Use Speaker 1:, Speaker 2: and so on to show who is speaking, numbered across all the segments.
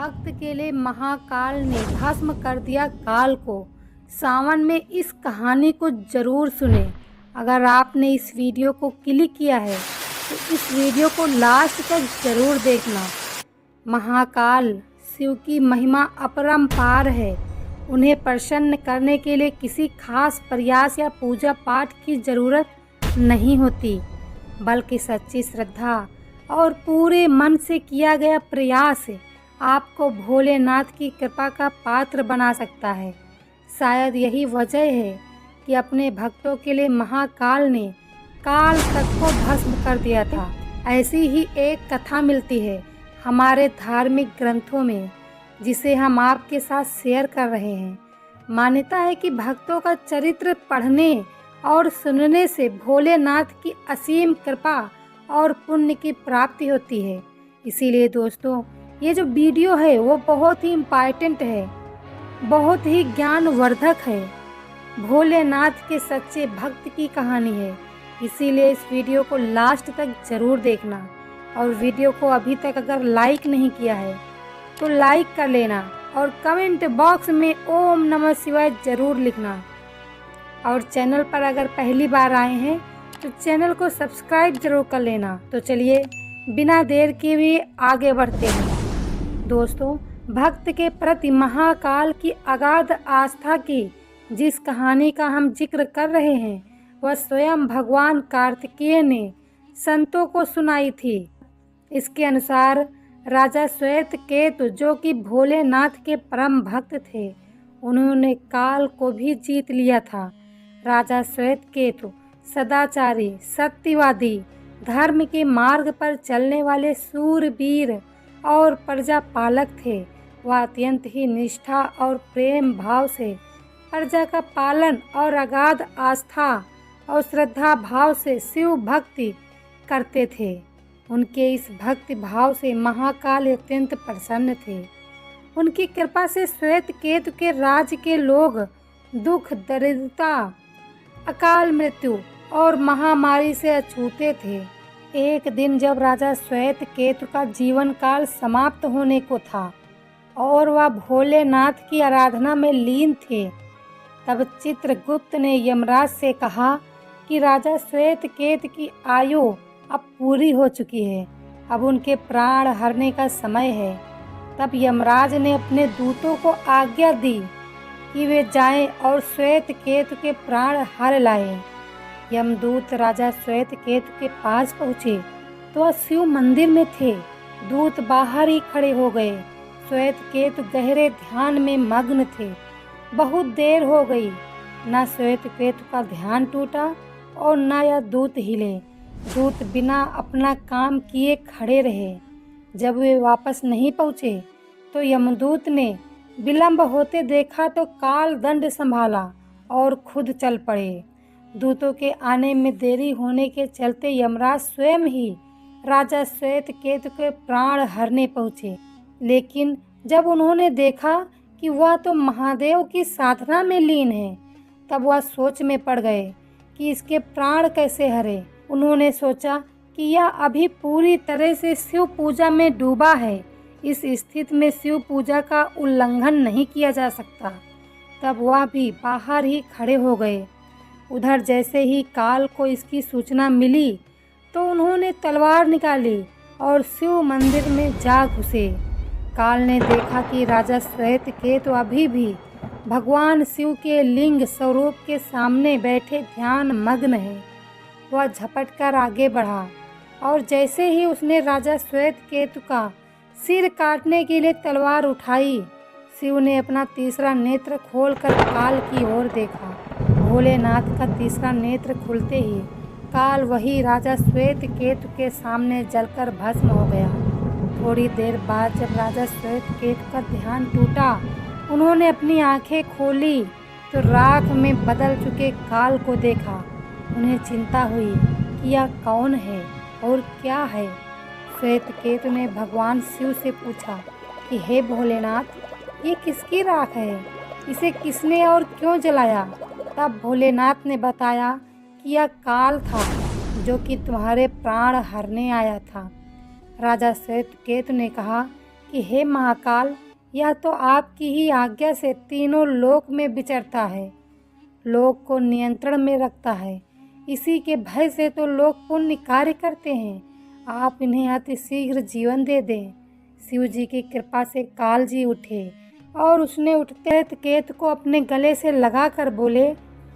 Speaker 1: भक्त के लिए महाकाल ने भस्म कर दिया काल को। सावन में इस कहानी को जरूर सुने। अगर आपने इस वीडियो को क्लिक किया है तो इस वीडियो को लास्ट तक जरूर देखना। महाकाल शिव की महिमा अपरंपार है। उन्हें प्रसन्न करने के लिए किसी खास प्रयास या पूजा पाठ की जरूरत नहीं होती, बल्कि सच्ची श्रद्धा और पूरे मन से किया गया प्रयास आपको भोलेनाथ की कृपा का पात्र बना सकता है। शायद यही वजह है कि अपने भक्तों के लिए महाकाल ने काल तक को भस्म कर दिया था। ऐसी ही एक कथा मिलती है हमारे धार्मिक ग्रंथों में, जिसे हम आपके साथ शेयर कर रहे हैं। मान्यता है कि भक्तों का चरित्र पढ़ने और सुनने से भोलेनाथ की असीम कृपा और पुण्य की प्राप्ति होती है। इसीलिए दोस्तों, ये जो वीडियो है वो बहुत ही इम्पॉर्टेंट है, बहुत ही ज्ञानवर्धक है। भोलेनाथ के सच्चे भक्त की कहानी है। इसीलिए इस वीडियो को लास्ट तक ज़रूर देखना। और वीडियो को अभी तक अगर लाइक नहीं किया है तो लाइक कर लेना और कमेंट बॉक्स में ओम नमः शिवाय ज़रूर लिखना। और चैनल पर अगर पहली बार आए हैं तो चैनल को सब्सक्राइब जरूर कर लेना। तो चलिए बिना देर के भी आगे बढ़ते हैं। दोस्तों, भक्त के प्रति महाकाल की अगाध आस्था की जिस कहानी का हम जिक्र कर रहे हैं वह स्वयं भगवान कार्तिकेय ने संतों को सुनाई थी। इसके अनुसार राजा श्वेतकेतु, जो कि भोलेनाथ के परम भक्त थे, उन्होंने काल को भी जीत लिया था। राजा श्वेतकेतु सदाचारी, सत्यवादी, धर्म के मार्ग पर चलने वाले शूरवीर और प्रजा पालक थे। वह अत्यंत ही निष्ठा और प्रेम भाव से प्रजा का पालन और अगाध आस्था और श्रद्धा भाव से शिव भक्ति करते थे। उनके इस भक्ति भाव से महाकाल अत्यंत प्रसन्न थे। उनकी कृपा से श्वेतकेतु के राज्य के लोग दुख, दरिद्रता, अकाल मृत्यु और महामारी से अछूते थे। एक दिन जब राजा श्वेतकेतु का जीवन काल समाप्त होने को था और वह भोलेनाथ की आराधना में लीन थे, तब चित्रगुप्त ने यमराज से कहा कि राजा श्वेतकेतु की आयु अब पूरी हो चुकी है, अब उनके प्राण हरने का समय है। तब यमराज ने अपने दूतों को आज्ञा दी कि वे जाएं और श्वेतकेतु के प्राण हर लाएं। यमदूत राजा श्वेतकेतु के पास पहुँचे तो वह शिव मंदिर में थे। दूत बाहर ही खड़े हो गए। श्वेतकेतु गहरे ध्यान में मग्न थे। बहुत देर हो गई, न श्वेतकेतु का ध्यान टूटा और न यह दूत हिले। दूत बिना अपना काम किए खड़े रहे। जब वे वापस नहीं पहुँचे तो यमदूत ने विलंब होते देखा तो काल दंड संभाला और खुद चल पड़े। दूतों के आने में देरी होने के चलते यमराज स्वयं ही राजा श्वेतकेतु के प्राण हरने पहुँचे। लेकिन जब उन्होंने देखा कि वह तो महादेव की साधना में लीन है, तब वह सोच में पड़ गए कि इसके प्राण कैसे हरे। उन्होंने सोचा कि यह अभी पूरी तरह से शिव पूजा में डूबा है। इस स्थिति में शिव पूजा का उल्लंघन नहीं किया जा सकता। तब वह भी बाहर ही खड़े हो गए। उधर जैसे ही काल को इसकी सूचना मिली तो उन्होंने तलवार निकाली और शिव मंदिर में जा घुसे। काल ने देखा कि राजा श्वेतकेतु अभी भी भगवान शिव के लिंग स्वरूप के सामने बैठे ध्यान मग्न है। वह झपट कर आगे बढ़ा और जैसे ही उसने राजा श्वेतकेतु का सिर काटने के लिए तलवार उठाई, शिव ने अपना तीसरा नेत्र खोलकर काल की ओर देखा। भोलेनाथ का तीसरा नेत्र खुलते ही काल वही राजा श्वेतकेतु के सामने जलकर भस्म हो गया। थोड़ी देर बाद जब राजा श्वेतकेतु का ध्यान टूटा, उन्होंने अपनी आंखें खोली तो राख में बदल चुके काल को देखा। उन्हें चिंता हुई कि यह कौन है और क्या है। श्वेतकेतु ने भगवान शिव से पूछा कि हे भोलेनाथ, ये किसकी राख है? इसे किसने और क्यों जलाया? तब भोलेनाथ ने बताया कि यह काल था जो कि तुम्हारे प्राण हरने आया था। राजा श्वेतकेतु ने कहा कि हे महाकाल, यह तो आपकी ही आज्ञा से तीनों लोक में विचरता है, लोक को नियंत्रण में रखता है। इसी के भय से तो लोग पुण्य कार्य करते हैं। आप इन्हें अति शीघ्र जीवन दे दें। शिव जी की कृपा से काल जी उठे और उसने उठते केतु को अपने गले से लगाकर बोले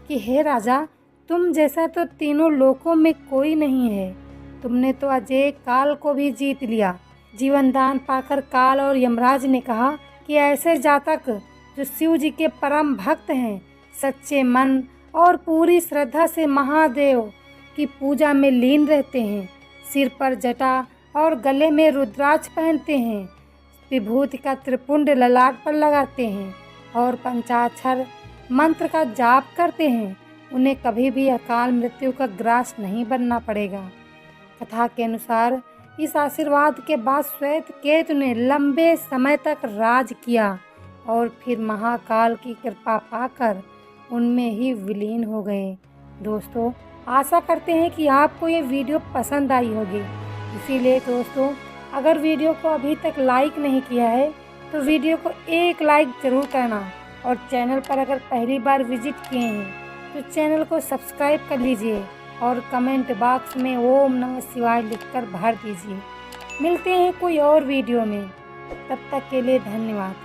Speaker 1: कि हे राजा, तुम जैसा तो तीनों लोकों में कोई नहीं है। तुमने तो अजय काल को भी जीत लिया। जीवन दान पाकर काल और यमराज ने कहा कि ऐसे जातक जो शिव जी के परम भक्त हैं, सच्चे मन और पूरी श्रद्धा से महादेव की पूजा में लीन रहते हैं, सिर पर जटा और गले में रुद्राक्ष पहनते हैं, विभूति का त्रिपुंड ललाट पर लगाते हैं और पंचाक्षर मंत्र का जाप करते हैं, उन्हें कभी भी अकाल मृत्यु का ग्रास नहीं बनना पड़ेगा। कथा के अनुसार इस आशीर्वाद के बाद श्वेत केतु ने लंबे समय तक राज किया और फिर महाकाल की कृपा पाकर उनमें ही विलीन हो गए। दोस्तों, आशा करते हैं कि आपको ये वीडियो पसंद आई होगी। इसीलिए दोस्तों, अगर वीडियो को अभी तक लाइक नहीं किया है तो वीडियो को एक लाइक ज़रूर करना और चैनल पर अगर पहली बार विजिट किए हैं तो चैनल को सब्सक्राइब कर लीजिए और कमेंट बॉक्स में ओम नमः शिवाय लिखकर भर दीजिए। मिलते हैं कोई और वीडियो में, तब तक के लिए धन्यवाद।